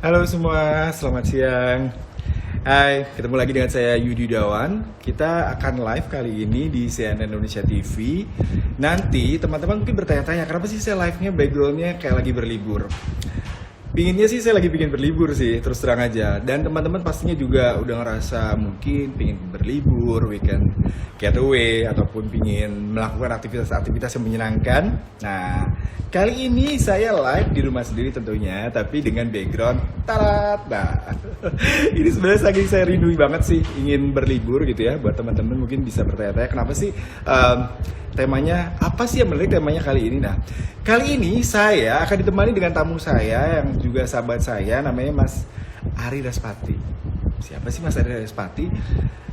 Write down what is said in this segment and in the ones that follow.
Halo semua, selamat siang. Hai, ketemu lagi dengan saya Yudi Dawan. Kita akan live kali ini di CNN Indonesia TV. Nanti teman-teman mungkin bertanya-tanya, kenapa sih saya live-nya background-nya kayak lagi berlibur? Pinginnya sih saya lagi pingin berlibur sih, terus terang aja. Dan teman-teman pastinya juga udah ngerasa mungkin pingin berlibur, weekend getaway, ataupun pingin melakukan aktivitas-aktivitas yang menyenangkan. Nah, kali ini saya live di rumah sendiri tentunya, tapi dengan background tarat. Nah, ini sebenarnya saking saya rindu banget sih ingin berlibur gitu ya. Buat teman-teman mungkin bisa bertanya-tanya kenapa sih temanya apa sih yang menarik temanya kali ini. Nah, kali ini saya akan ditemani dengan tamu saya yang juga sahabat saya, namanya Mas Ari Raspati. Siapa sih Mas Ari Raspati?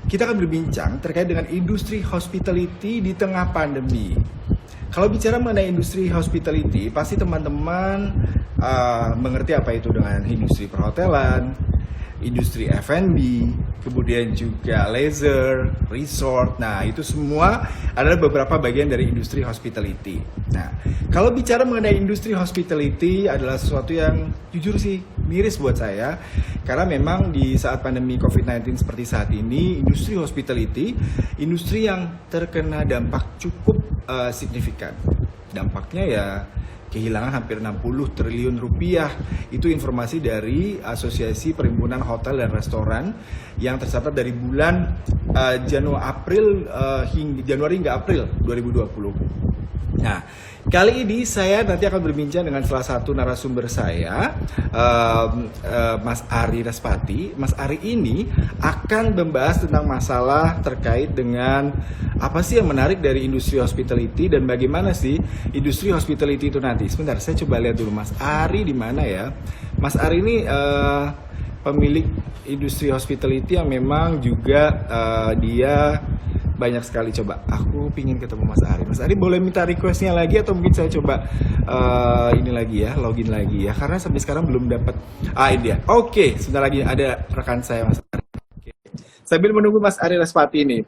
Kita akan berbincang terkait dengan industri hospitality di tengah pandemi. Kalau bicara mengenai industri hospitality, pasti teman-teman mengerti apa itu dengan industri perhotelan, industri F&B, kemudian juga leisure, resort. Nah, itu semua adalah beberapa bagian dari industri hospitality. Nah, kalau bicara mengenai industri hospitality adalah sesuatu yang jujur sih miris buat saya. Karena memang di saat pandemi COVID-19 seperti saat ini, industri hospitality, industri yang terkena dampak cukup signifikan. Dampaknya ya kehilangan hampir 60 triliun rupiah. Itu informasi dari Asosiasi Perhimpunan Hotel dan Restoran yang tercatat dari bulan Januari hingga April 2020. Nah, kali ini saya nanti akan berbincang dengan salah satu narasumber saya, Mas Ari Raspati. Mas Ari ini akan membahas tentang masalah terkait dengan apa sih yang menarik dari industri hospitality dan bagaimana sih industri hospitality itu nanti. Sebentar, saya coba lihat dulu Mas Ari di mana ya. Mas Ari ini pemilik industri hospitality yang memang juga dia banyak sekali. Coba aku pingin ketemu Mas Ari. Mas Ari boleh minta requestnya lagi atau mungkin saya coba ini lagi ya, login lagi ya, karena sampai sekarang belum dapat. Ini dia. Oke, sebentar lagi ada rekan saya Mas Ari. Oke. Sambil menunggu Mas Ari Raspati ini,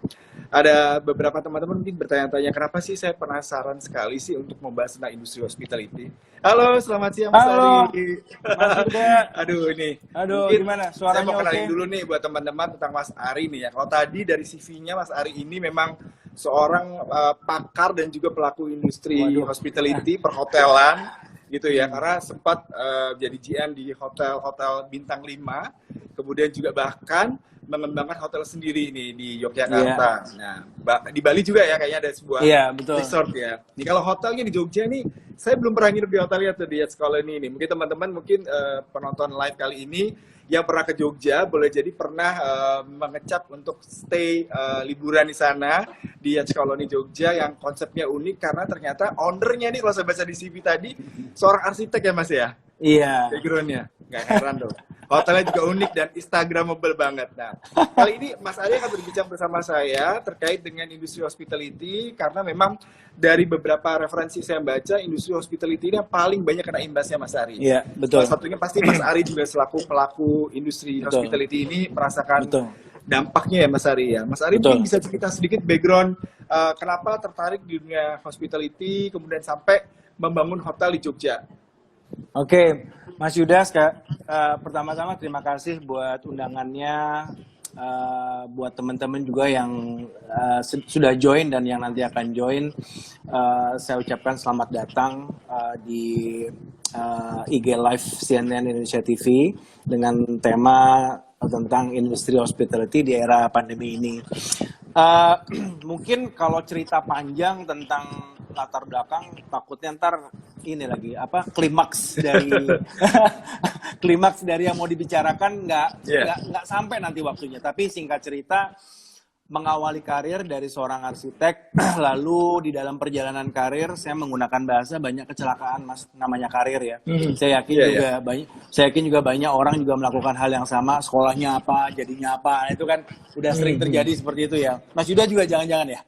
ada beberapa teman-teman mungkin bertanya-tanya kenapa sih saya penasaran sekali sih untuk membahas tentang industri hospitality. Halo, selamat siang Mas Halo, Ari. Mas Yuda. Aduh ini. Aduh, Mungkin gimana? saya mau Suaranya kenalin oke? dulu nih buat teman-teman tentang Mas Ari nih ya. Kalau tadi dari CV-nya Mas Ari ini memang seorang pakar dan juga pelaku industri Waduh. hospitality, perhotelan gitu ya. Karena sempat jadi GM di hotel-hotel bintang 5, kemudian juga bahkan mengembangkan hotel sendiri nih di Yogyakarta. Iya, Nah, di Bali juga ya kayaknya ada sebuah iya betul. resort ya. Nih kalau hotelnya di Jogja nih, saya belum pernah nginep di hotelnya tuh di Yacht Colony ini. Mungkin teman-teman mungkin penonton live kali ini yang pernah ke Jogja boleh jadi pernah mengecap untuk stay liburan di sana di Yacht Colony Jogja yang konsepnya unik karena ternyata ownernya nih kalau saya baca di CV tadi seorang arsitek ya Mas ya. Iya. Backgroundnya, nggak heran dong. Hotelnya juga unik dan instagramable banget. Nah, kali ini Mas Ari akan berbincang bersama saya terkait dengan industri hospitality karena memang dari beberapa referensi saya baca industri hospitality ini yang paling banyak kena imbasnya Mas Ari. Iya, betul. Salah satunya pasti Mas Ari juga selaku pelaku industri Betul. hospitality ini merasakan Betul. dampaknya ya Mas Ari ya. Mas Ari Betul. mungkin bisa cerita sedikit background kenapa tertarik di dunia hospitality kemudian sampai membangun hotel di Jogja. Oke, Mas Yuda, pertama-tama terima kasih buat undangannya, buat teman-teman juga yang sudah join dan yang nanti akan join. Saya ucapkan selamat datang di IG Live CNN Indonesia TV dengan tema tentang industri hospitality di era pandemi ini. Mungkin kalau cerita panjang tentang latar belakang, takutnya ntar ini lagi klimaks dari klimaks dari yang mau dibicarakan nggak sampai nanti waktunya. Tapi singkat cerita, mengawali karir dari seorang arsitek, lalu di dalam perjalanan karir saya menggunakan bahasa banyak kecelakaan, Mas, namanya karir ya. Saya yakin juga banyak orang juga melakukan hal yang sama, sekolahnya apa, jadinya apa, itu kan udah sering terjadi seperti itu ya. Mas Yuda juga jangan-jangan ya.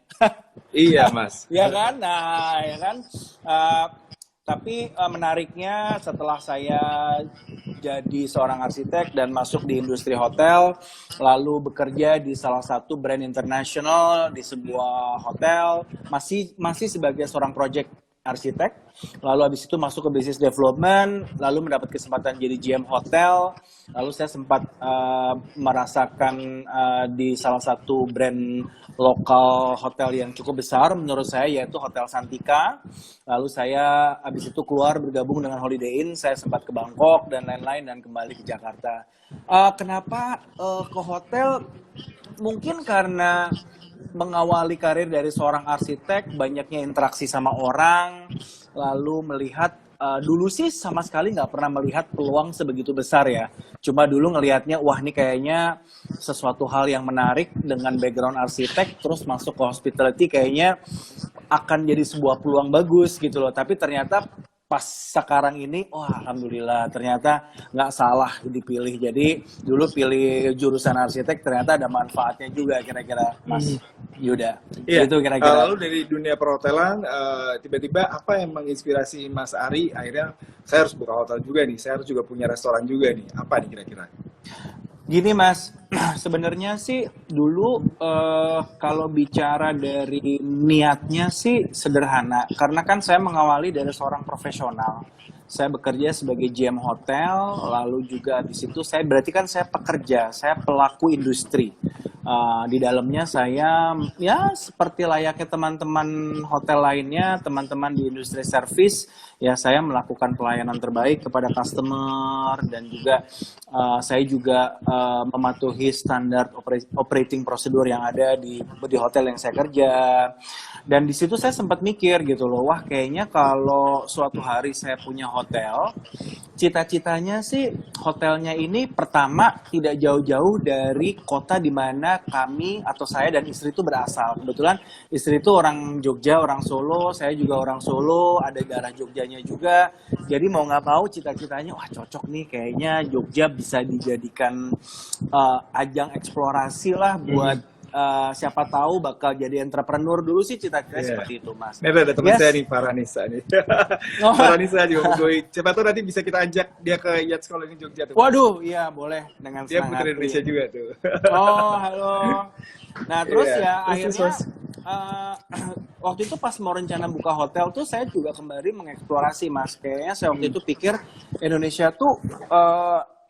Iya Mas. Ya kan, nah ya kan. Tapi menariknya setelah saya jadi seorang arsitek dan masuk di industri hotel, lalu bekerja di salah satu brand internasional di sebuah hotel, masih sebagai seorang project arsitek, lalu habis itu masuk ke business development, lalu mendapat kesempatan jadi GM hotel, lalu saya sempat merasakan di salah satu brand lokal hotel yang cukup besar menurut saya, yaitu Hotel Santika. Lalu saya habis itu keluar bergabung dengan Holiday Inn, saya sempat ke Bangkok dan lain-lain dan kembali ke Jakarta. Kenapa ke hotel? Mungkin karena mengawali karir dari seorang arsitek, banyaknya interaksi sama orang, lalu melihat, dulu sih sama sekali nggak pernah melihat peluang sebegitu besar ya. Cuma dulu ngelihatnya, wah ini kayaknya sesuatu hal yang menarik dengan background arsitek, terus masuk ke hospitality kayaknya akan jadi sebuah peluang bagus gitu loh. Tapi ternyata pas sekarang ini, wah alhamdulillah ternyata nggak salah dipilih. Jadi dulu pilih jurusan arsitek ternyata ada manfaatnya juga kira-kira Mas Yuda. Iya. Itu kira-kira. Lalu dari dunia perhotelan, tiba-tiba apa yang menginspirasi Mas Ari? Akhirnya saya harus buka hotel juga nih, saya harus juga punya restoran juga nih. Apa nih kira-kira? Gini Mas, sebenarnya sih dulu kalau bicara dari niatnya sih sederhana. Karena kan saya mengawali dari seorang profesional. Saya bekerja sebagai GM hotel, lalu juga di situ saya berarti kan saya pekerja, saya pelaku industri. Di dalamnya saya ya seperti layaknya teman-teman hotel lainnya, teman-teman di industri service, ya saya melakukan pelayanan terbaik kepada customer dan juga saya juga mematuhi standar operating prosedur yang ada di hotel yang saya kerja. Dan di situ saya sempat mikir gitu loh, wah kayaknya kalau suatu hari saya punya hotel, cita-citanya sih hotelnya ini pertama tidak jauh-jauh dari kota di mana kami atau saya dan istri itu berasal. Kebetulan istri itu orang Jogja, orang Solo, saya juga orang Solo, ada daerah Jogjanya juga. Jadi mau nggak mau cita-citanya, wah cocok nih kayaknya Jogja bisa dijadikan ajang eksplorasi lah buat siapa tahu bakal jadi entrepreneur. Dulu sih cita-citanya seperti itu Mas. Ini ada teman saya nih, Farhanisa nih. Farhanisa juga gue. Siapa tahu nanti bisa kita ajak dia ke Yacht School ini Jogja tuh. Waduh, iya boleh dengan Dia senang putri hati. Indonesia juga tuh. Oh, halo. Nah, terus ya Terus, akhirnya waktu itu pas mau rencana buka hotel tuh saya juga kembali mengeksplorasi Mas. Kayaknya saya waktu itu pikir Indonesia tuh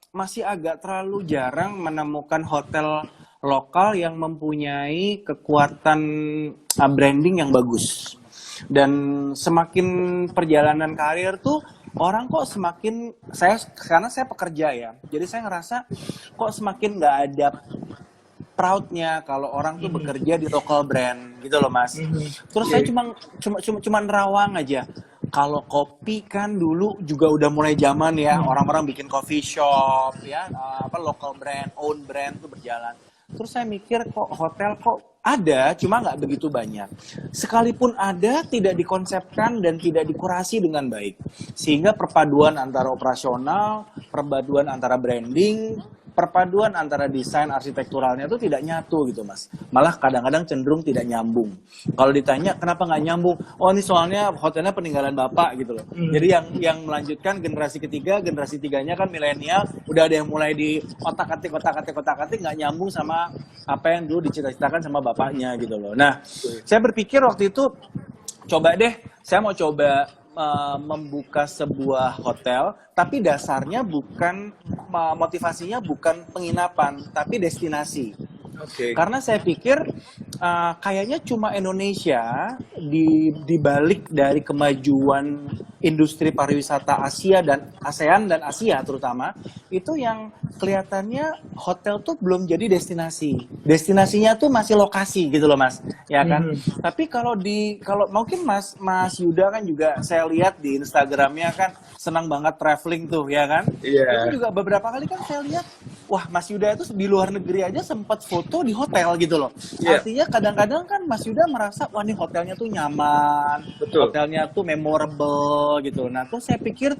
masih agak terlalu jarang menemukan hotel lokal yang mempunyai kekuatan branding yang bagus. Dan semakin perjalanan karir tuh orang kok semakin, karena saya pekerja ya, jadi saya ngerasa kok semakin nggak ada proudnya kalau orang tuh bekerja di local brand gitu loh Mas. Terus saya cuma nerawang aja. Kalau kopi kan dulu juga udah mulai zaman ya, orang-orang bikin coffee shop ya, local brand, own brand tuh berjalan. Terus saya mikir kok hotel kok ada, cuma nggak begitu banyak. Sekalipun ada, tidak dikonsepkan dan tidak dikurasi dengan baik. Sehingga perpaduan antara operasional, perpaduan antara branding, perpaduan antara desain arsitekturalnya itu tidak nyatu gitu Mas. Malah kadang-kadang cenderung tidak nyambung. Kalau ditanya kenapa nggak nyambung? Oh ini soalnya hotelnya peninggalan bapak gitu loh. Jadi yang melanjutkan generasi ketiga, generasi tiganya kan milenial, udah ada yang mulai di otak-atik nggak nyambung sama apa yang dulu dicita-citakan sama bapaknya gitu loh. Nah, saya berpikir waktu itu coba deh, saya mau coba membuka sebuah hotel, tapi dasarnya bukan, motivasinya bukan penginapan, tapi destinasi. Karena saya pikir kayaknya cuma Indonesia di balik dari kemajuan industri pariwisata Asia dan ASEAN dan Asia terutama, itu yang kelihatannya hotel tuh belum jadi destinasi. Destinasinya tuh masih lokasi gitu loh Mas, ya kan? Tapi kalau mungkin Mas Yuda kan juga saya lihat di Instagramnya kan senang banget traveling tuh, ya kan? Iya. Itu juga beberapa kali kan saya lihat, wah Mas Yuda itu di luar negeri aja sempat foto di hotel gitu loh. Artinya kadang-kadang kan Mas Yuda merasa, wah nih hotelnya tuh nyaman, hotelnya tuh memorable gitu. Nah terus saya pikir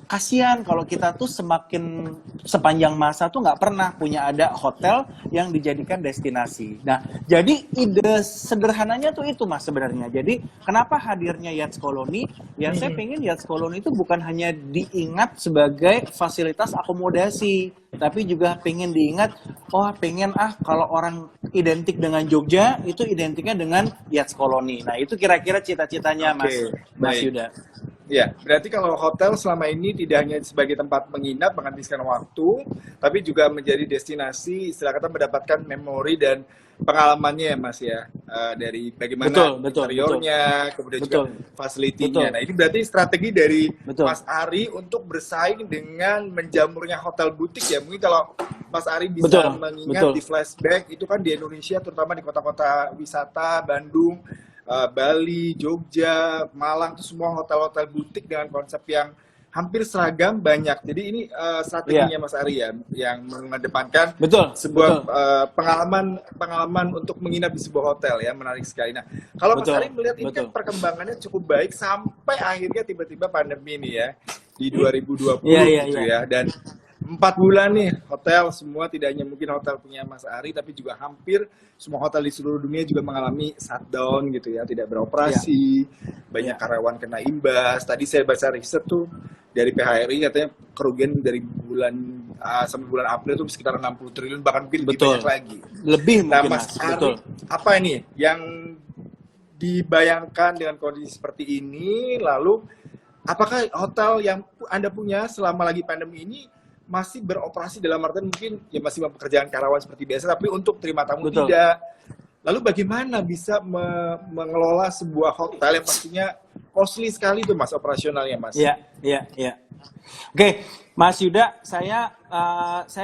kasihan kalau kita tuh semakin sepanjang masa tuh nggak pernah punya ada hotel yang dijadikan destinasi. Nah, jadi ide sederhananya tuh itu Mas sebenarnya. Jadi kenapa hadirnya Yachts Colony? Ya saya pengen Yachts Colony itu bukan hanya diingat sebagai fasilitas akomodasi, tapi juga pengen diingat, oh pengen kalau orang identik dengan Jogja itu identiknya dengan Yachts Colony. Nah itu kira-kira cita-citanya Mas baik. Yuda. Ya, berarti kalau hotel selama ini tidak hanya sebagai tempat menginap, menghabiskan waktu, tapi juga menjadi destinasi, istilah kata mendapatkan memori dan pengalamannya ya Mas ya, dari bagaimana interiornya, kemudian juga fasilitinya. Nah ini berarti strategi dari Mas Ari untuk bersaing dengan menjamurnya hotel butik ya. Mungkin kalau Mas Ari bisa mengingat di flashback, itu kan di Indonesia, terutama di kota-kota wisata, Bandung, Bali, Jogja, Malang, itu semua hotel-hotel butik dengan konsep yang hampir seragam banyak. Jadi ini strateginya Mas Ari ya, yang mengedepankan sebuah pengalaman untuk menginap di sebuah hotel ya, menarik sekali. Nah, kalau Mas Ari melihat ini kan perkembangannya cukup baik sampai akhirnya tiba-tiba pandemi ini ya di 2020 gitu ya, dan 4 bulan nih hotel semua, tidak hanya mungkin hotel punya Mas Ari, tapi juga hampir semua hotel di seluruh dunia juga mengalami shutdown gitu ya, tidak beroperasi, banyak karyawan kena imbas. Tadi saya baca riset tuh dari PHRI katanya kerugian dari bulan sampai bulan April itu sekitar 60 triliun, bahkan mungkin lebih banyak lagi. Nah, Mas Ari, apa ini yang dibayangkan dengan kondisi seperti ini? Lalu apakah hotel yang Anda punya selama lagi pandemi ini masih beroperasi, dalam artian mungkin ya masih mempekerjakan karyawan seperti biasa, tapi untuk terima tamu tidak? Lalu bagaimana bisa mengelola sebuah hotel yang pastinya costly sekali itu Mas, operasionalnya Mas? Iya. Oke, Mas Yuda, saya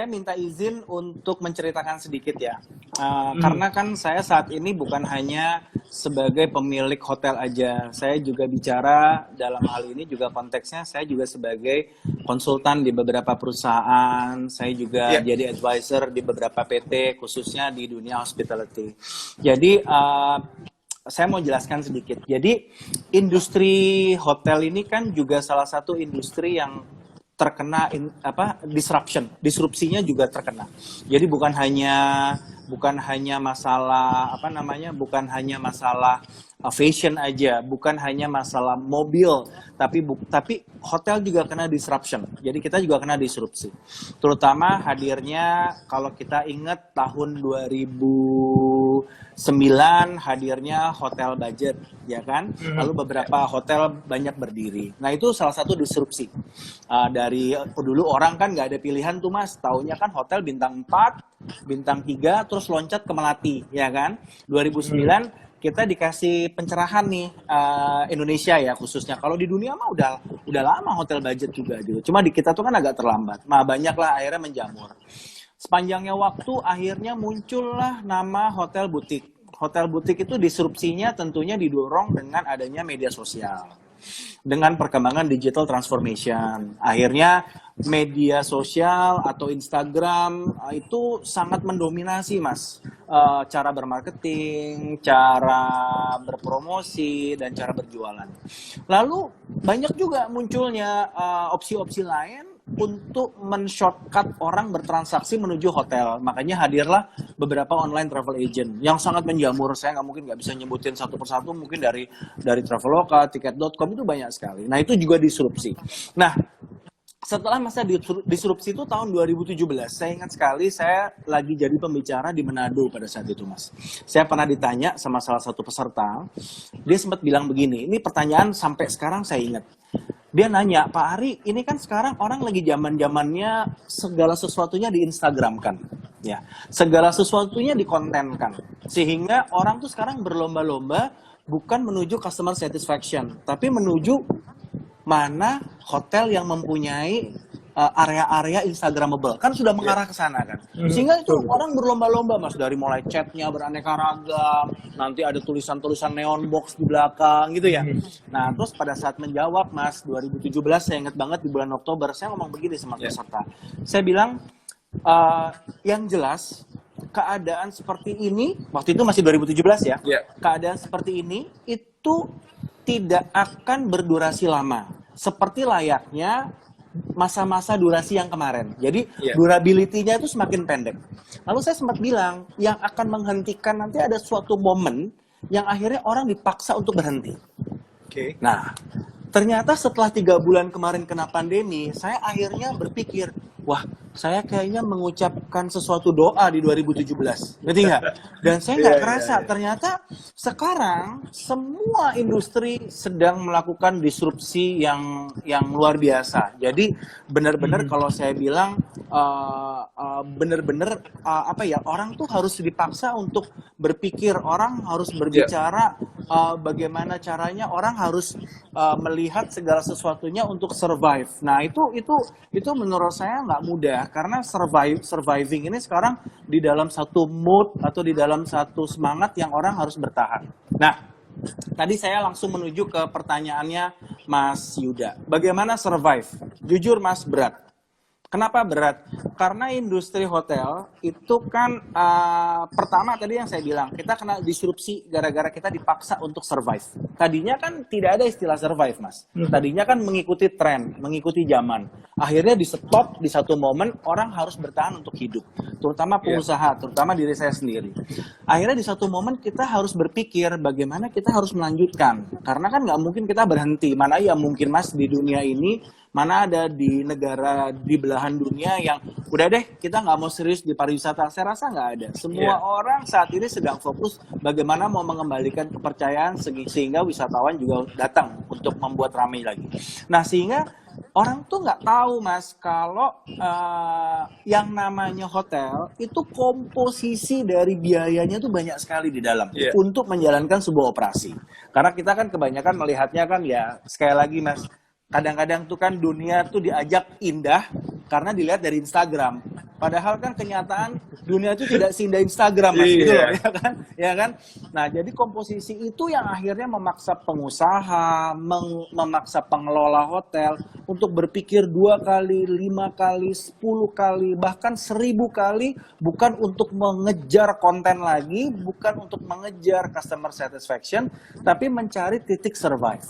minta izin untuk menceritakan sedikit ya. Karena kan saya saat ini bukan hanya sebagai pemilik hotel aja. Saya juga bicara dalam hal ini juga konteksnya saya juga sebagai konsultan di beberapa perusahaan. Saya juga jadi advisor di beberapa PT khususnya di dunia hospitality. Jadi saya mau jelaskan sedikit. Jadi industri hotel ini kan juga salah satu industri yang terkena disrupsinya juga terkena. Jadi bukan hanya masalah bukan hanya masalah fashion aja, bukan hanya masalah mobil, tapi hotel juga kena disruption. Jadi kita juga kena disrupsi. Terutama hadirnya, kalau kita ingat tahun 2009 hadirnya hotel budget, ya kan? Lalu beberapa hotel banyak berdiri. Nah itu salah satu disrupsi. Dari dulu orang kan nggak ada pilihan tuh Mas, taunya kan hotel bintang 4, bintang 3, terus loncat ke Melati, ya kan? 2009 kita dikasih pencerahan nih, Indonesia ya khususnya. Kalau di dunia mah udah lama hotel budget juga gitu. Cuma di kita tuh kan agak terlambat. Nah banyaklah akhirnya menjamur. Sepanjangnya waktu akhirnya muncullah nama hotel butik. Hotel butik itu disrupsinya tentunya didorong dengan adanya media sosial. Dengan perkembangan digital transformation. Akhirnya media sosial atau Instagram itu sangat mendominasi Mas. Cara bermarketing, cara berpromosi, dan cara berjualan. Lalu banyak juga munculnya opsi-opsi lain untuk men-shortcut orang bertransaksi menuju hotel. Makanya hadirlah beberapa online travel agent yang sangat menjamur. Saya nggak bisa nyebutin satu persatu, mungkin dari Traveloka, Tiket.com itu banyak sekali. Nah itu juga disrupsi. Nah setelah masa disrupsi itu tahun 2017, saya ingat sekali saya lagi jadi pembicara di Manado pada saat itu Mas. Saya pernah ditanya sama salah satu peserta, dia sempat bilang begini, ini pertanyaan sampai sekarang saya ingat. Dia nanya, Pak Ari, ini kan sekarang orang lagi zaman-zamannya segala sesuatunya di Instagram kan, ya, segala sesuatunya dikontenkan, sehingga orang tuh sekarang berlomba-lomba bukan menuju customer satisfaction, tapi menuju mana hotel yang mempunyai area-area Instagramable, kan sudah mengarah ke sana kan, sehingga itu orang berlomba-lomba Mas, dari mulai chatnya beraneka ragam, nanti ada tulisan-tulisan neon box di belakang gitu ya. Nah terus pada saat menjawab Mas 2017, saya ingat banget di bulan Oktober, saya ngomong begini sama peserta, saya bilang yang jelas keadaan seperti ini, waktu itu masih 2017 ya, keadaan seperti ini itu tidak akan berdurasi lama, seperti layaknya masa-masa durasi yang kemarin. Jadi Iya. durability-nya itu semakin pendek. Lalu saya sempat bilang, yang akan menghentikan nanti ada suatu momen yang akhirnya orang dipaksa untuk berhenti. Oke. Nah, ternyata setelah 3 bulan kemarin kena pandemi, saya akhirnya berpikir, wah, saya kayaknya mengucapkan sesuatu doa di 2017. Ngerti nggak? Dan saya nggak Iya, iya, kerasa, iya. ternyata sekarang semua industri sedang melakukan disrupsi yang luar biasa. Jadi benar-benar kalau saya bilang benar-benar apa ya, orang tuh harus dipaksa untuk berpikir, orang harus berbicara bagaimana caranya, orang harus melihat segala sesuatunya untuk survive. Nah, itu menurut saya nggak mudah karena surviving ini sekarang di dalam satu mood atau di dalam satu semangat yang orang harus bertahan. Nah, tadi saya langsung menuju ke pertanyaannya Mas Yuda. Bagaimana survive? Jujur Mas, berat. Kenapa berat? Karena industri hotel itu kan pertama tadi yang saya bilang, kita kena disrupsi gara-gara kita dipaksa untuk survive. Tadinya kan tidak ada istilah survive, Mas. Tadinya kan mengikuti tren, mengikuti zaman. Akhirnya di stop di satu momen, orang harus bertahan untuk hidup. Terutama pengusaha, terutama diri saya sendiri. Akhirnya di satu momen kita harus berpikir bagaimana kita harus melanjutkan. Karena kan nggak mungkin kita berhenti. Mana ya mungkin, Mas, di dunia ini, mana ada di negara di belahan dunia yang udah deh kita nggak mau serius di pariwisata. Saya rasa nggak ada. Semua orang saat ini sedang fokus bagaimana mau mengembalikan kepercayaan sehingga wisatawan juga datang untuk membuat ramai lagi. Nah, sehingga orang tuh nggak tahu, Mas, kalau yang namanya hotel itu komposisi dari biayanya tuh banyak sekali di dalam untuk menjalankan sebuah operasi. Karena kita kan kebanyakan melihatnya kan ya sekali lagi, Mas, kadang-kadang tuh kan dunia tuh diajak indah karena dilihat dari Instagram. Padahal kan kenyataan dunia itu tidak seindah Instagram, Mas, gitu loh, ya kan? Ya kan? Nah, jadi komposisi itu yang akhirnya memaksa pengusaha, memaksa pengelola hotel untuk berpikir 2 kali, 5 kali, 10 kali, bahkan 1000 kali, bukan untuk mengejar konten lagi, bukan untuk mengejar customer satisfaction, tapi mencari titik survive.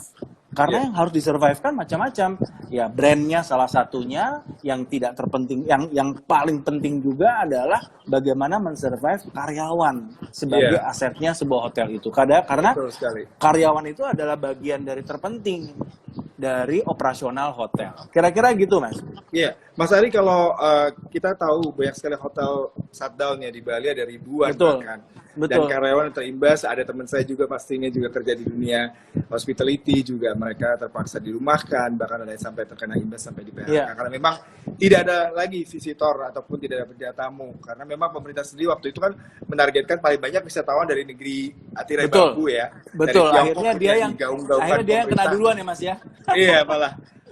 Karena yang harus disurvive kan macam-macam. Ya, brandnya salah satunya, yang tidak terpenting, yang paling penting juga adalah bagaimana mensurvive karyawan sebagai asetnya sebuah hotel itu. Karena karyawan itu adalah bagian dari terpenting dari operasional hotel. Kira-kira gitu, Mas. Iya, Mas Ari, kalau kita tahu banyak sekali hotel shutdown ya di Bali, ada ribuan bahkan. Dan karyawan terimbas, ada teman saya juga pastinya juga kerja di dunia hospitality juga, mereka terpaksa dirumahkan, bahkan ada yang sampai terkena imbas sampai di PHK. Karena memang tidak ada lagi visitor ataupun tidak ada penjata tamu. Karena memang pemerintah sendiri waktu itu kan menargetkan paling banyak wisatawan dari negeri tirai bambu ya. Betul, dari akhirnya dia yang kena duluan ya, Mas ya. Iya,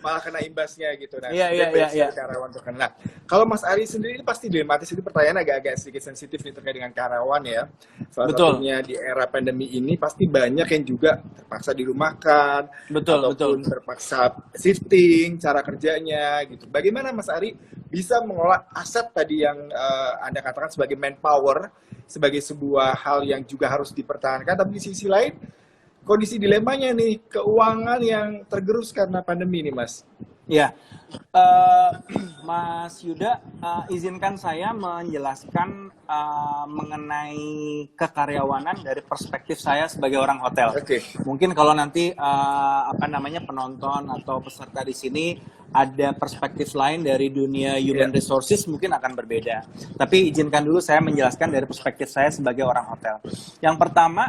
malah kena imbasnya gitu. Nah, karyawan terkena. Nah, kalau Mas Ari sendiri ini pasti dilematis, itu pertanyaan agak sedikit sensitif nih terkait dengan karyawan ya. Salah satunya di era pandemi ini pasti banyak yang juga terpaksa dirumahkan, ataupun terpaksa shifting cara kerjanya gitu. Bagaimana Mas Ari bisa mengolah aset tadi yang Anda katakan sebagai manpower, sebagai sebuah hal yang juga harus dipertahankan, tapi di sisi lain kondisi dilemanya nih, keuangan yang tergerus karena pandemi nih, Mas. Ya, Mas Yuda, izinkan saya menjelaskan mengenai kekaryawanan dari perspektif saya sebagai orang hotel. Mungkin kalau nanti penonton atau peserta di sini ada perspektif lain dari dunia human resources mungkin akan berbeda. Tapi izinkan dulu saya menjelaskan dari perspektif saya sebagai orang hotel. Yang pertama,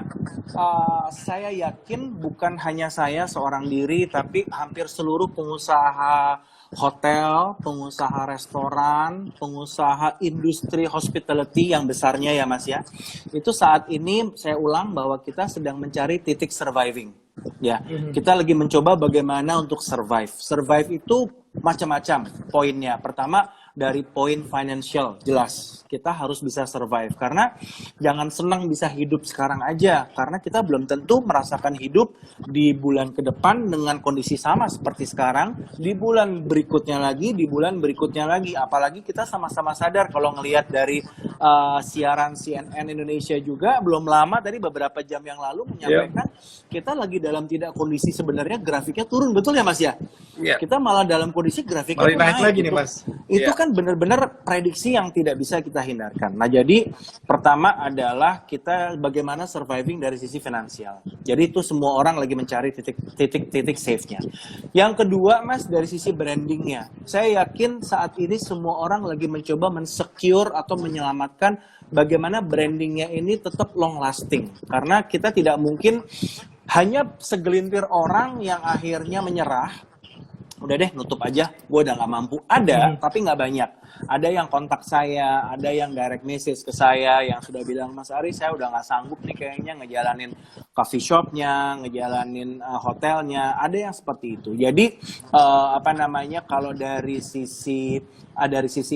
saya yakin bukan hanya saya seorang diri, tapi hampir seluruh pengusaha hotel, pengusaha restoran, pengusaha industri hospitality yang besarnya ya, Mas ya. Itu saat ini saya ulang bahwa kita sedang mencari titik surviving. Ya, kita lagi mencoba bagaimana untuk survive. Survive itu macam-macam poinnya. Pertama, dari poin financial, jelas kita harus bisa survive. Karena jangan senang bisa hidup sekarang aja, karena kita belum tentu merasakan hidup di bulan ke depan dengan kondisi sama seperti sekarang, di bulan berikutnya lagi, di bulan berikutnya lagi. Apalagi kita sama-sama sadar kalau ngelihat dari siaran CNN Indonesia juga belum lama tadi beberapa jam yang lalu menyampaikan kita lagi dalam tidak kondisi sebenarnya grafiknya turun, betul ya Mas ya? Kita malah dalam kondisi grafiknya malah naik lagi nih Mas. Itu kan benar-benar prediksi yang tidak bisa kita hindarkan. Nah jadi pertama adalah kita bagaimana surviving dari sisi finansial. Jadi itu semua orang lagi mencari titik safe-nya. Yang kedua Mas, dari sisi brandingnya, saya yakin saat ini semua orang lagi mencoba men-secure atau menyelamatkan bagaimana brandingnya ini tetap long lasting. Karena kita tidak mungkin hanya segelintir orang yang akhirnya menyerah, udah deh nutup aja, gue udah nggak mampu. Ada, tapi nggak banyak. Ada yang kontak saya, ada yang direct message ke saya, yang sudah bilang, Mas Ari saya udah nggak sanggup nih kayaknya ngejalanin coffee shopnya, ngejalanin hotelnya. Ada yang seperti itu. Jadi kalau dari sisi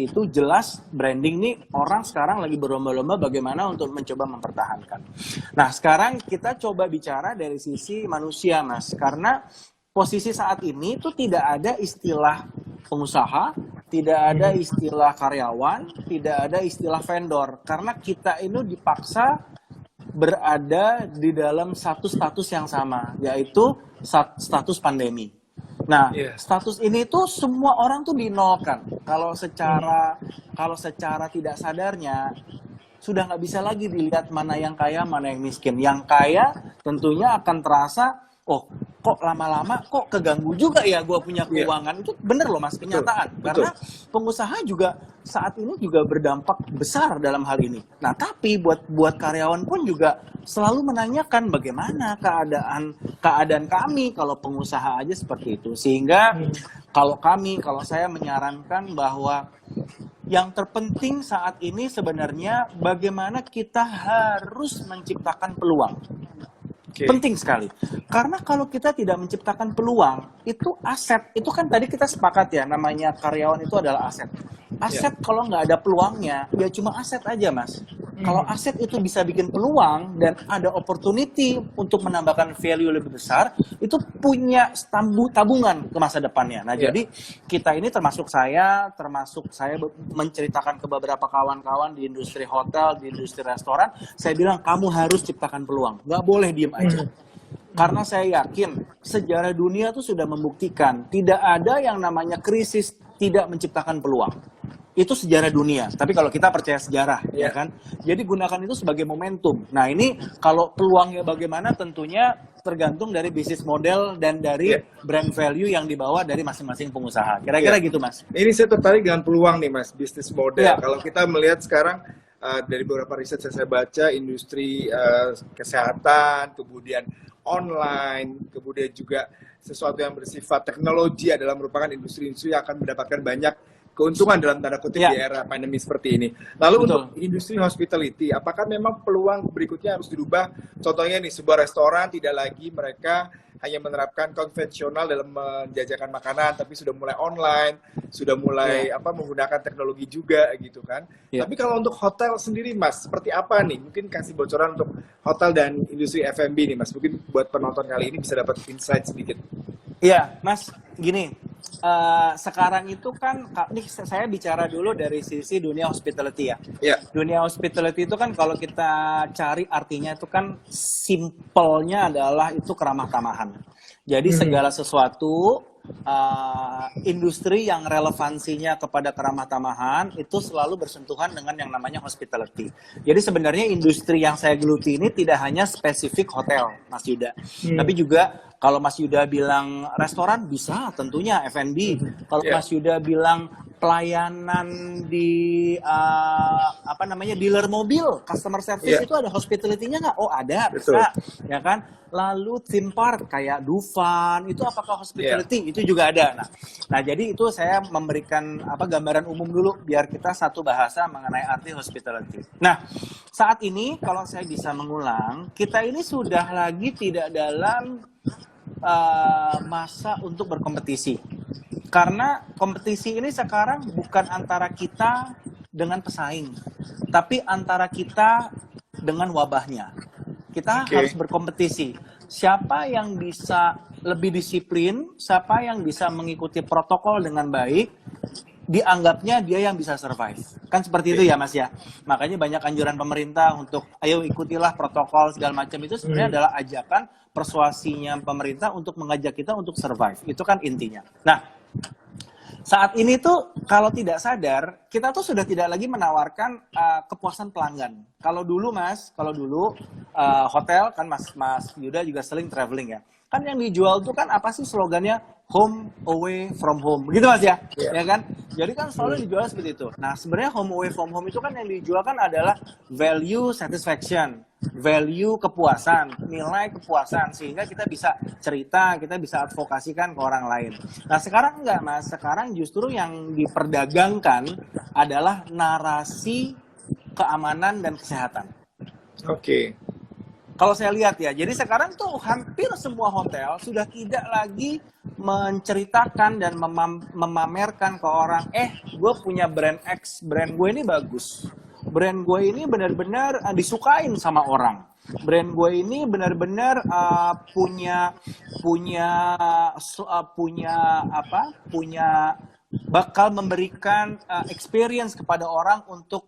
itu jelas branding nih orang sekarang lagi berlomba-lomba bagaimana untuk mencoba mempertahankan. Nah sekarang kita coba bicara dari sisi manusia Mas, karena posisi saat ini itu tidak ada istilah pengusaha, tidak ada istilah karyawan, tidak ada istilah vendor. Karena kita ini dipaksa berada di dalam satu status yang sama, yaitu status pandemi. Nah, status ini tuh semua orang tuh dinolkan. Kalau secara tidak sadarnya, sudah nggak bisa lagi dilihat mana yang kaya, mana yang miskin. Yang kaya tentunya akan terasa, oh kok lama-lama kok keganggu juga ya gue punya keuangan. Itu bener loh Mas, kenyataan. Karena pengusaha juga saat ini juga berdampak besar dalam hal ini. Nah tapi buat karyawan pun juga selalu menanyakan bagaimana keadaan kami kalau pengusaha aja seperti itu. Sehingga kalau saya menyarankan bahwa yang terpenting saat ini sebenarnya bagaimana kita harus menciptakan peluang. Penting sekali. Karena kalau kita tidak menciptakan peluang, itu aset. Itu kan tadi kita sepakat ya, namanya karyawan itu adalah aset. Aset kalau nggak ada peluangnya, ya cuma aset aja Mas. Kalau aset itu bisa bikin peluang dan ada opportunity untuk menambahkan value lebih besar, itu punya tabungan ke masa depannya. Nah jadi kita ini termasuk saya menceritakan ke beberapa kawan-kawan di industri hotel, di industri restoran, saya bilang kamu harus ciptakan peluang, nggak boleh diem aja. Karena saya yakin sejarah dunia itu sudah membuktikan tidak ada yang namanya krisis tidak menciptakan peluang. Itu sejarah dunia. Tapi kalau kita percaya sejarah, ya kan? Jadi gunakan itu sebagai momentum. Nah ini kalau peluangnya bagaimana tentunya tergantung dari bisnis model dan dari brand value yang dibawa dari masing-masing pengusaha. Kira-kira gitu Mas. Ini saya tertarik dengan peluang nih Mas, bisnis model. Kalau kita melihat sekarang dari beberapa riset yang saya baca, industri kesehatan, kemudian online, kemudian juga sesuatu yang bersifat teknologi adalah merupakan industri-industri yang akan mendapatkan banyak keuntungan dalam tanda kutip di era pandemi seperti ini. Lalu untuk industri hospitality, apakah memang peluang berikutnya harus dirubah? Contohnya nih, sebuah restoran tidak lagi mereka hanya menerapkan konvensional dalam menjajakan makanan, tapi sudah mulai online, sudah mulai menggunakan teknologi juga gitu kan. Tapi kalau untuk hotel sendiri Mas, seperti apa nih? Mungkin kasih bocoran untuk hotel dan industri F&B nih Mas. Mungkin buat penonton kali ini bisa dapat insight sedikit. Iya Mas, gini. Sekarang itu kan, ini saya bicara dulu dari sisi dunia hospitality ya. Dunia hospitality itu kan kalau kita cari artinya itu kan simpelnya adalah itu keramah tamahan. Jadi segala sesuatu industri yang relevansinya kepada keramah tamahan itu selalu bersentuhan dengan yang namanya hospitality. Jadi sebenarnya industri yang saya geluti ini tidak hanya spesifik hotel, Mas Yuda, tapi juga kalau Mas Yuda bilang restoran bisa tentunya F&B. Kalau Mas Yuda bilang pelayanan di dealer mobil, customer service itu ada hospitality-nya nggak? Oh ada, bisa, ya kan? Lalu theme park kayak Dufan itu apakah hospitality? Itu juga ada. Nah jadi itu saya memberikan gambaran umum dulu biar kita satu bahasa mengenai arti hospitality. Nah saat ini kalau saya bisa mengulang, kita ini sudah lagi tidak dalam masa untuk berkompetisi. Karena kompetisi ini sekarang bukan antara kita dengan pesaing, tapi antara kita dengan wabahnya. Kita harus berkompetisi. Siapa yang bisa lebih disiplin, siapa yang bisa mengikuti protokol dengan baik, dianggapnya dia yang bisa survive. Kan seperti itu ya Mas ya. Makanya banyak anjuran pemerintah untuk ayo ikutilah protokol segala macam, itu sebenarnya adalah ajakan persuasinya pemerintah untuk mengajak kita untuk survive. Itu kan intinya. Nah, saat ini tuh kalau tidak sadar, kita tuh sudah tidak lagi menawarkan kepuasan pelanggan. Kalau dulu Mas, hotel kan Mas Yuda juga sering traveling ya. Kan yang dijual tuh kan apa sih slogannya? Home away from home, gitu Mas ya, ya kan? Jadi kan selalu dijual seperti itu. Nah sebenarnya home away from home itu kan yang dijual kan adalah value satisfaction, value kepuasan, nilai kepuasan, sehingga kita bisa cerita, kita bisa advokasikan ke orang lain. Nah sekarang enggak Mas, sekarang justru yang diperdagangkan adalah narasi keamanan dan kesehatan. Oke. Kalau saya lihat ya, jadi sekarang tuh hampir semua hotel sudah tidak lagi menceritakan dan memamerkan ke orang, gue punya brand X, brand gue ini bagus, brand gue ini benar-benar disukain sama orang, brand gue ini benar-benar bakal memberikan experience kepada orang untuk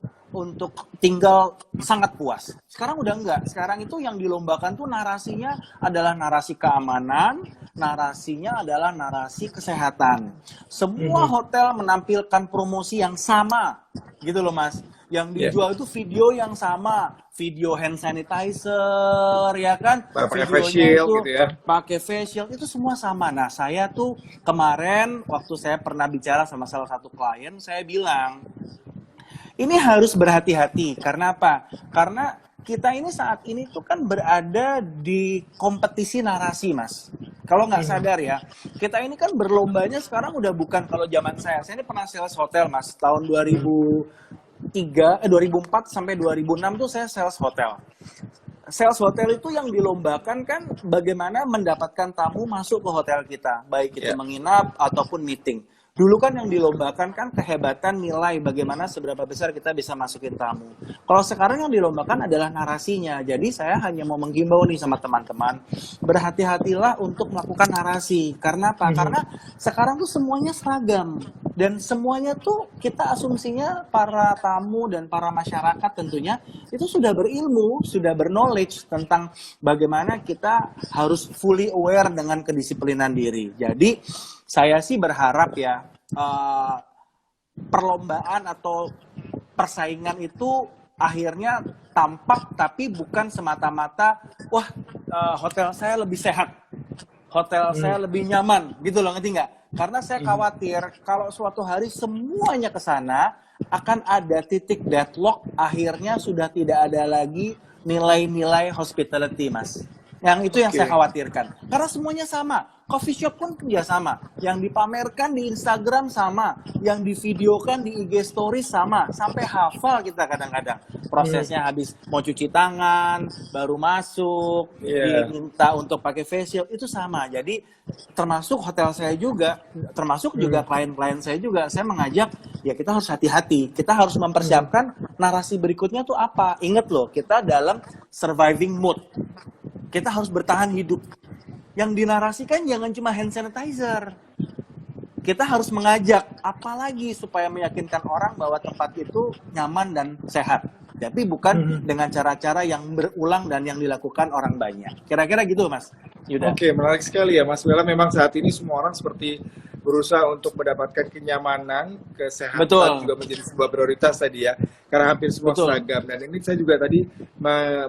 tinggal sangat puas. Sekarang udah enggak. Sekarang itu yang dilombakan tuh narasinya adalah narasi keamanan, narasinya adalah narasi kesehatan. Semua hotel menampilkan promosi yang sama, gitu loh Mas. Yang dijual itu video yang sama, video hand sanitizer, ya kan? Pakai Videonya face shield itu gitu ya. pakai face shield, itu semua sama. Nah, saya tuh kemarin waktu saya pernah bicara sama salah satu klien, saya bilang, ini harus berhati-hati. Karena apa? Karena kita ini saat ini tuh kan berada di kompetisi narasi, Mas. Kalau nggak sadar ya, kita ini kan berlombanya sekarang udah bukan kalau zaman saya. Saya ini pernah sales hotel, Mas. Tahun 2004 sampai 2006 tuh saya sales hotel. Sales hotel itu yang dilombakan kan bagaimana mendapatkan tamu masuk ke hotel kita, baik itu menginap ataupun meeting. Dulu kan yang dilombakan kan kehebatan nilai, bagaimana seberapa besar kita bisa masukin tamu. Kalau sekarang yang dilombakan adalah narasinya. Jadi saya hanya mau menghimbau nih sama teman-teman, berhati-hatilah untuk melakukan narasi. Karena apa? Karena sekarang tuh semuanya seragam. Dan semuanya tuh kita asumsinya para tamu dan para masyarakat tentunya itu sudah berilmu, sudah berknowledge tentang bagaimana kita harus fully aware dengan kedisiplinan diri. Jadi saya sih berharap ya perlombaan atau persaingan itu akhirnya tampak, tapi bukan semata-mata wah hotel saya lebih sehat, hotel saya lebih nyaman, gitu loh, ngerti nggak? Karena saya khawatir kalau suatu hari semuanya ke sana akan ada titik deadlock, akhirnya sudah tidak ada lagi nilai-nilai hospitality, Mas. Yang itu yang saya khawatirkan. Karena semuanya sama. Coffee shop pun dia sama. Yang dipamerkan di Instagram sama. Yang divideokan di IG Stories sama. Sampai hafal kita kadang-kadang. Prosesnya habis mau cuci tangan, baru masuk, diminta untuk pakai face shield, itu sama. Jadi termasuk hotel saya juga, termasuk juga klien-klien saya juga, saya mengajak, ya kita harus hati-hati. Kita harus mempersiapkan narasi berikutnya tuh apa. Ingat loh, kita dalam surviving mood. Kita harus bertahan hidup. Yang dinarasikan jangan cuma hand sanitizer. Kita harus mengajak, apalagi supaya meyakinkan orang bahwa tempat itu nyaman dan sehat. Tapi bukan dengan cara-cara yang berulang dan yang dilakukan orang banyak. Kira-kira gitu, Mas Yuda. Oke, menarik sekali ya, Mas Bella. Memang saat ini semua orang seperti berusaha untuk mendapatkan kenyamanan, kesehatan juga menjadi sebuah prioritas tadi ya. Karena hampir semua seragam. Dan ini saya juga tadi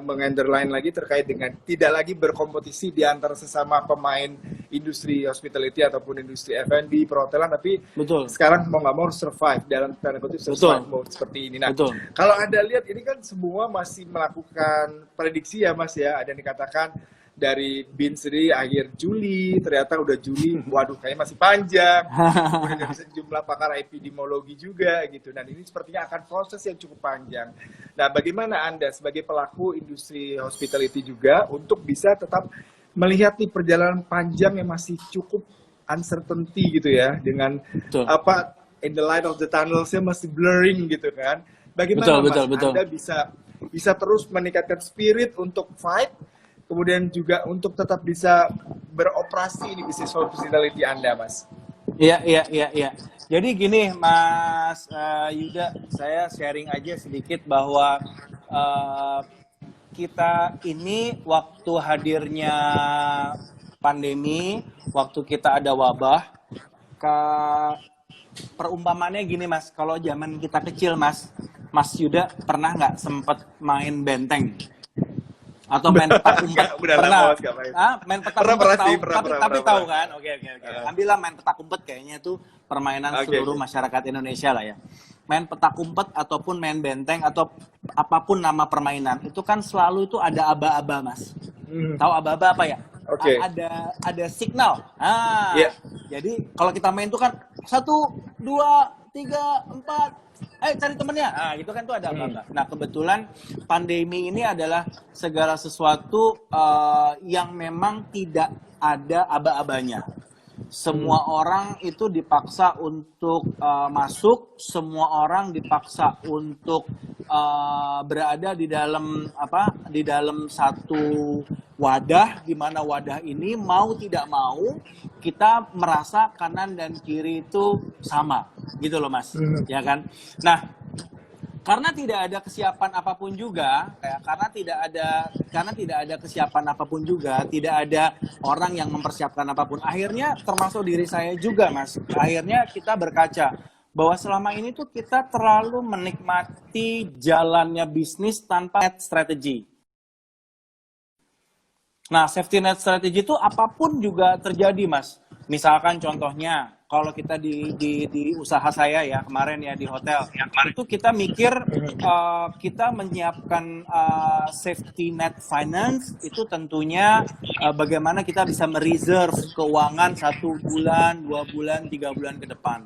mengunderline lagi terkait dengan tidak lagi berkompetisi di antara sesama pemain industri hospitality ataupun industri F&B, perhotelan, tapi sekarang mau nggak mau survive dalam tanda kutip survive mode seperti ini. Nah, kalau Anda lihat ini kan semua masih melakukan prediksi ya, Mas ya. Ada yang dikatakan dari BIN sendiri akhir Juli, ternyata udah Juli, waduh kayaknya masih panjang. Kemudian dari sejumlah pakar epidemiologi juga gitu. Dan ini sepertinya akan proses yang cukup panjang. Nah, bagaimana Anda sebagai pelaku industri hospitality juga untuk bisa tetap melihat nih perjalanan panjang yang masih cukup uncertainty gitu ya, dengan apa in the light of the tunnel-nya masih blurring gitu kan. Bagaimana Anda bisa terus meningkatkan spirit untuk fight, kemudian juga untuk tetap bisa beroperasi di bisnis hospitality Anda, Mas? Iya. Jadi gini, Mas Yuda, saya sharing aja sedikit bahwa eh, kita ini waktu hadirnya pandemi, waktu kita ada wabah, ke perumpamannya gini Mas, kalau zaman kita kecil Mas Yuda pernah nggak sempet main benteng? Atau main petak umpet? Udah lama Pernah? banget gak main. Main petak Pernah, umpet pernah tahu? sih, pernah, Tapi pernah. tahu kan? Oke. Ambillah main petak umpet, kayaknya itu permainan Oke, seluruh oke. masyarakat Indonesia lah ya. Main petak umpet ataupun main benteng atau apapun nama permainan, itu kan selalu itu ada aba-aba Mas. Tahu aba-aba apa ya? Oke. Ada signal. Iya. Jadi kalau kita main itu kan 1, 2, 3, 4, cari temennya. Nah, gitu kan tuh ada aba-aba. Nah, kebetulan pandemi ini adalah segala sesuatu yang memang tidak ada aba-abanya. Semua orang itu dipaksa untuk masuk, semua orang dipaksa untuk berada di dalam di dalam satu wadah, di mana wadah ini mau tidak mau kita merasa kanan dan kiri itu sama, gitu loh Mas, ya kan? Nah, karena tidak ada kesiapan apapun juga, karena tidak ada kesiapan apapun juga, tidak ada orang yang mempersiapkan apapun. Akhirnya termasuk diri saya juga, Mas. Akhirnya kita berkaca bahwa selama ini tuh kita terlalu menikmati jalannya bisnis tanpa net strategi. Nah, safety net strategi itu apapun juga terjadi, Mas. Misalkan contohnya, kalau kita di usaha saya ya, kemarin ya di hotel, itu kita mikir kita menyiapkan safety net finance, itu tentunya bagaimana kita bisa mereserve keuangan 1 bulan, 2 bulan, 3 bulan ke depan.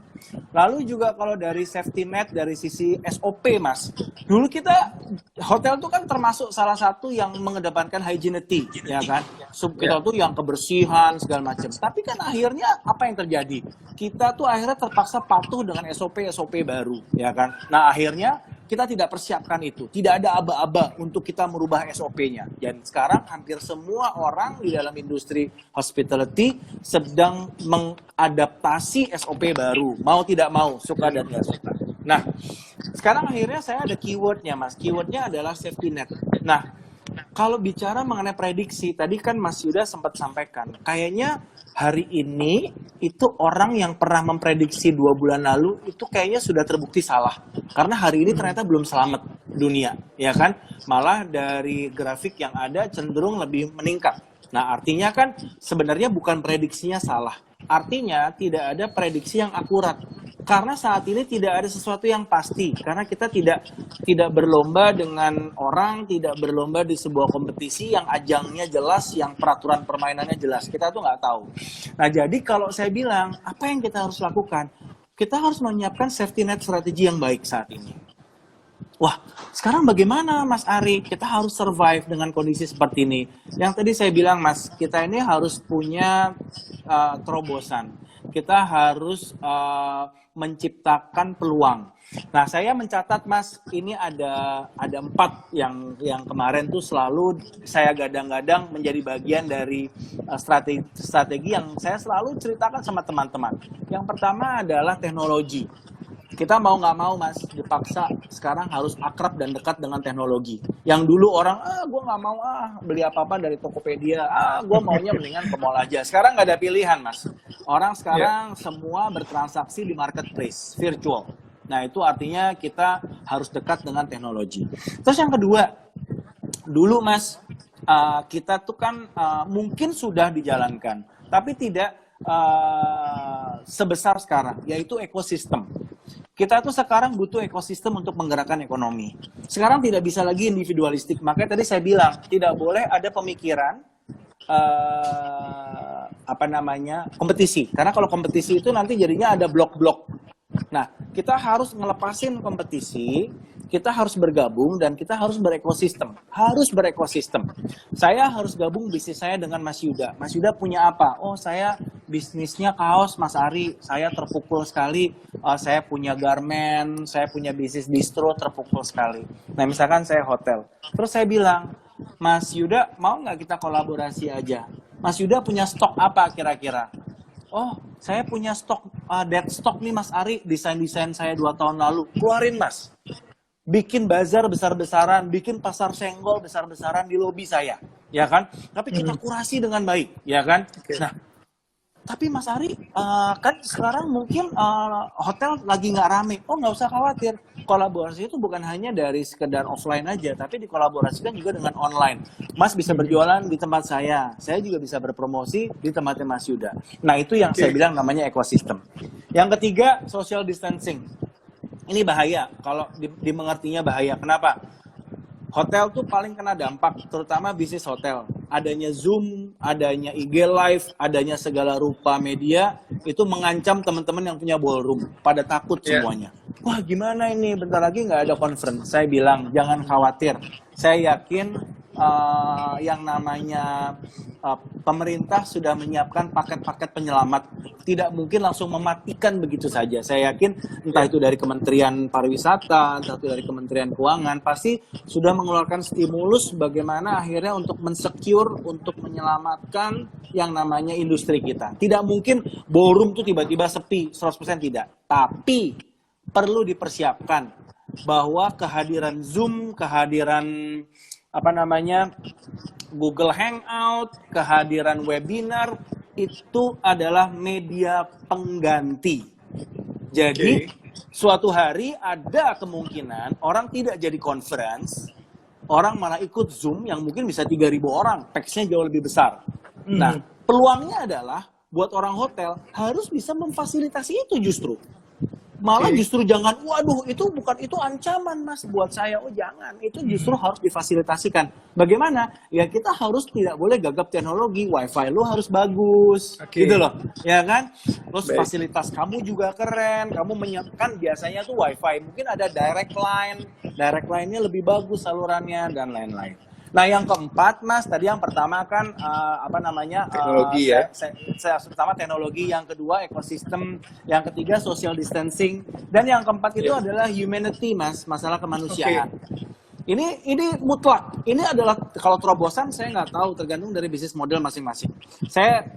Lalu juga kalau dari safety net dari sisi SOP, Mas. Dulu kita hotel tuh kan termasuk salah satu yang mengedepankan hygienity, ya kan? Kita tuh yang kebersihan segala macam. Tapi kan akhirnya apa yang terjadi? Kita tuh akhirnya terpaksa patuh dengan SOP baru, ya kan? Nah, akhirnya kita tidak persiapkan itu. Tidak ada aba-aba untuk kita merubah SOP-nya. Dan sekarang hampir semua orang di dalam industri hospitality sedang mengadaptasi SOP baru. Mau tidak mau, suka dan tidak suka. Nah, sekarang akhirnya saya ada keywordnya, Mas. Keywordnya adalah safety net. Nah, kalau bicara mengenai prediksi, tadi kan Mas Yuda sempat sampaikan, kayaknya hari ini itu orang yang pernah memprediksi 2 bulan lalu itu kayaknya sudah terbukti salah. Karena hari ini ternyata belum selamat dunia, ya kan? Malah dari grafik yang ada cenderung lebih meningkat. Nah, artinya kan sebenarnya bukan prediksinya salah. Artinya tidak ada prediksi yang akurat. Karena saat ini tidak ada sesuatu yang pasti. Karena kita tidak berlomba dengan orang, tidak berlomba di sebuah kompetisi yang ajangnya jelas, yang peraturan permainannya jelas. Kita tuh nggak tahu. Nah, jadi kalau saya bilang, apa yang kita harus lakukan? Kita harus menyiapkan safety net strategi yang baik saat ini. Wah, sekarang bagaimana Mas Ari? Kita harus survive dengan kondisi seperti ini. Yang tadi saya bilang, Mas, kita ini harus punya terobosan. Kita harus menciptakan peluang. Nah, saya mencatat, Mas, ini ada 4 yang kemarin tuh selalu saya gadang-gadang menjadi bagian dari strategi yang saya selalu ceritakan sama teman-teman. Yang pertama adalah teknologi. Kita mau nggak mau, Mas, dipaksa sekarang harus akrab dan dekat dengan teknologi. Yang dulu orang, gue nggak mau beli apa-apa dari Tokopedia, gue maunya mendingan ke mall aja. Sekarang nggak ada pilihan, Mas. Orang sekarang semua bertransaksi di marketplace, virtual. Nah, itu artinya kita harus dekat dengan teknologi. Terus yang kedua, dulu, Mas, kita tuh kan mungkin sudah dijalankan, tapi tidak sebesar sekarang, yaitu ekosistem. Kita tuh sekarang butuh ekosistem untuk menggerakkan ekonomi. Sekarang tidak bisa lagi individualistik. Makanya tadi saya bilang, tidak boleh ada pemikiran kompetisi. Karena kalau kompetisi itu nanti jadinya ada blok-blok. Nah, kita harus ngelepasin kompetisi, kita harus bergabung dan kita harus berekosistem. Harus berekosistem. Saya harus gabung bisnis saya dengan Mas Yuda. Mas Yuda punya apa? Oh, saya bisnisnya kaos, Mas Ari. Saya terpukul sekali. Saya punya garment, saya punya bisnis distro, terpukul sekali. Nah, misalkan saya hotel. Terus saya bilang, Mas Yuda, mau nggak kita kolaborasi aja? Mas Yuda punya stok apa kira-kira? Oh, saya punya stok, dead stock nih Mas Ari, desain-desain saya 2 tahun lalu. Keluarin Mas. Bikin bazar besar-besaran, bikin pasar senggol besar-besaran di lobi saya, ya kan? Tapi kita kurasi dengan baik, ya kan? Nah, tapi Mas Ari, kan sekarang mungkin hotel lagi nggak rame. Oh, nggak usah khawatir. Kolaborasi itu bukan hanya dari sekedar offline aja, tapi dikolaborasikan juga dengan online. Mas bisa berjualan di tempat saya juga bisa berpromosi di tempatnya Mas Yuda. Nah, itu yang saya bilang namanya ekosistem. Yang ketiga, social distancing. Ini bahaya, kalau dimengertinya bahaya. Kenapa? Hotel tuh paling kena dampak, terutama bisnis hotel. Adanya Zoom, adanya IG Live, adanya segala rupa media, itu mengancam teman-teman yang punya ballroom. Pada takut semuanya. Wah, gimana ini? Bentar lagi nggak ada conference. Saya bilang, jangan khawatir. Saya yakin yang namanya pemerintah sudah menyiapkan paket-paket penyelamat. Tidak mungkin langsung mematikan begitu saja. Saya yakin entah itu dari Kementerian Pariwisata, entah itu dari Kementerian Keuangan, pasti sudah mengeluarkan stimulus bagaimana akhirnya untuk mensecure, untuk menyelamatkan yang namanya industri kita. Tidak mungkin ballroom itu tiba-tiba sepi, 100% tidak. Tapi perlu dipersiapkan bahwa kehadiran Zoom, kehadiran Google Hangout, kehadiran webinar itu adalah media pengganti. Jadi suatu hari ada kemungkinan orang tidak jadi conference, orang malah ikut Zoom yang mungkin bisa 3.000 orang, pax-nya jauh lebih besar. Nah, peluangnya adalah buat orang hotel harus bisa memfasilitasi itu justru. Malah justru jangan, waduh itu ancaman Mas buat saya. Oh jangan, itu justru harus difasilitasikan. Bagaimana? Ya kita harus tidak boleh gagap teknologi, wifi lu harus bagus, gitu loh, ya kan? Terus fasilitas kamu juga keren, kamu menyiapkan biasanya tuh wifi, mungkin ada direct line-nya lebih bagus salurannya dan lain-lain. Nah, yang keempat, Mas, tadi yang pertama kan teknologi pertama teknologi, yang kedua ekosistem, yang ketiga social distancing, dan yang keempat itu adalah humanity, Mas, masalah kemanusiaan. Ini mutlak. Ini adalah kalau terobosan saya nggak tahu, tergantung dari bisnis model masing-masing. Saya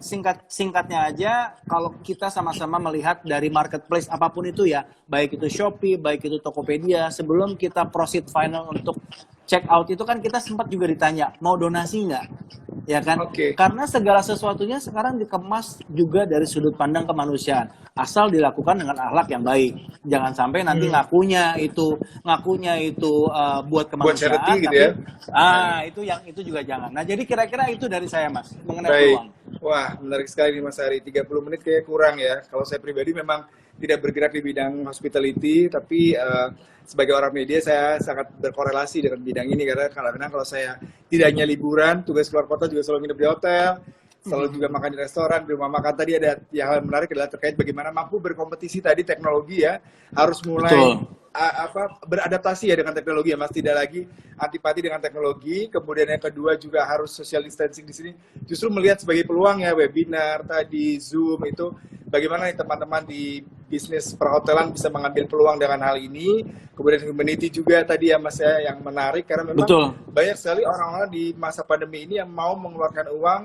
singkatnya aja, kalau kita sama-sama melihat dari marketplace apapun itu ya, baik itu Shopee, baik itu Tokopedia, sebelum kita proceed final untuk check out itu kan kita sempat juga ditanya, mau donasi nggak? Ya kan? Karena segala sesuatunya sekarang dikemas juga dari sudut pandang kemanusiaan. Asal dilakukan dengan akhlak yang baik. Jangan sampai nanti ngakunya itu buat kemanusiaan. Buat charity tapi, gitu ya? Itu juga jangan. Nah, jadi kira-kira itu dari saya, Mas, mengenai peluang. Wah, menarik sekali nih Mas Ari. 30 menit kayaknya kurang ya. Kalau saya pribadi memang tidak bergerak di bidang hospitality, tapi sebagai orang media saya sangat berkorelasi dengan bidang ini, karena kadang-kadang kalau saya tidak hanya liburan, tugas keluar kota juga selalu nginep di hotel, selalu juga makan di restoran, di rumah makan. Tadi ada yang menarik adalah terkait bagaimana mampu berkompetisi tadi teknologi ya, harus mulai beradaptasi ya dengan teknologi ya Mas, tidak lagi antipati dengan teknologi. Kemudian yang kedua juga harus social distancing di sini, justru melihat sebagai peluang ya, webinar tadi, Zoom itu bagaimana nih teman-teman di bisnis perhotelan bisa mengambil peluang dengan hal ini. Kemudian humanity juga tadi ya Mas ya, yang menarik karena memang banyak sekali orang-orang di masa pandemi ini yang mau mengeluarkan uang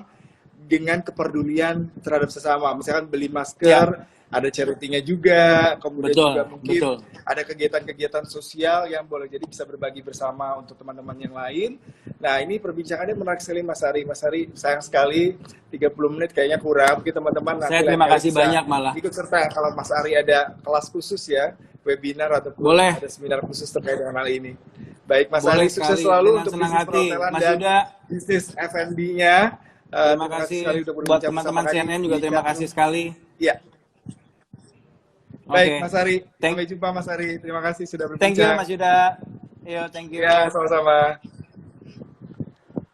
dengan kepedulian terhadap sesama. Misalkan beli masker, ada charity-nya juga, kemudian juga mungkin ada kegiatan-kegiatan sosial yang boleh jadi bisa berbagi bersama untuk teman-teman yang lain. Nah, ini perbincangannya menarik sekali Mas Ari. Mas Ari, sayang sekali 30 menit kayaknya kurang. Mungkin teman-teman nanti terima kasih banyak malah. Ikut serta kalau Mas Ari ada kelas khusus ya, webinar ataupun ada seminar khusus terkait dengan hal ini. Baik Mas Ari, sukses selalu untuk bisnis perhotelan dan bisnis F&B-nya. Terima kasih buat teman-teman CNN juga, terima kasih sekali. Iya. Baik, Mas Ari. Sampai jumpa Mas Ari. Terima kasih sudah berbincang. Thank you Mas Yuda. Thank you. Ya, sama-sama.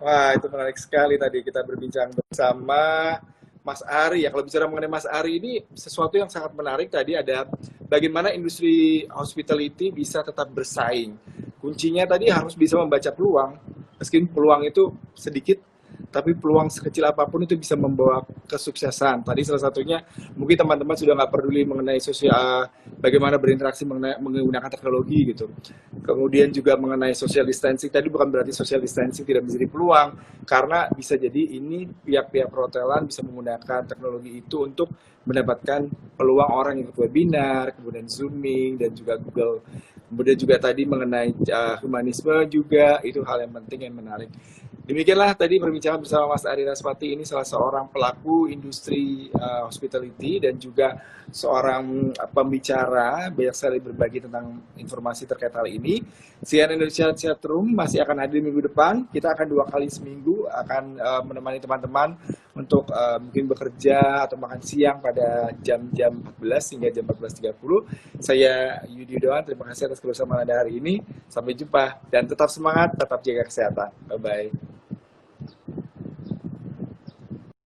Wah, itu menarik sekali tadi kita berbincang bersama Mas Ari ya. Kalau bicara mengenai Mas Ari ini sesuatu yang sangat menarik tadi, ada bagaimana industri hospitality bisa tetap bersaing. Kuncinya tadi harus bisa membaca peluang. Meskipun peluang itu sedikit, tapi peluang sekecil apapun itu bisa membawa kesuksesan. Tadi salah satunya mungkin teman-teman sudah nggak peduli mengenai sosial, bagaimana berinteraksi menggunakan teknologi gitu. Kemudian juga mengenai social distancing, tadi bukan berarti social distancing tidak menjadi peluang, karena bisa jadi ini pihak-pihak perhotelan bisa menggunakan teknologi itu untuk mendapatkan peluang orang yang ikut webinar, kemudian Zooming, dan juga Google. Kemudian juga tadi mengenai humanisme juga, itu hal yang penting yang menarik. Demikianlah tadi perbincangan bersama Mas Ari Raspati, ini salah seorang pelaku industri hospitality dan juga seorang pembicara, banyak sekali berbagi tentang informasi terkait hal ini. CNN Indonesia Chatroom masih akan hadir minggu depan, kita akan 2 kali seminggu akan menemani teman-teman untuk mungkin bekerja atau makan siang pada jam-jam 14 hingga jam 14.30. Saya Yudi Doan, terima kasih atas kebersamaan Anda hari ini. Sampai jumpa dan tetap semangat, tetap jaga kesehatan. Bye-bye.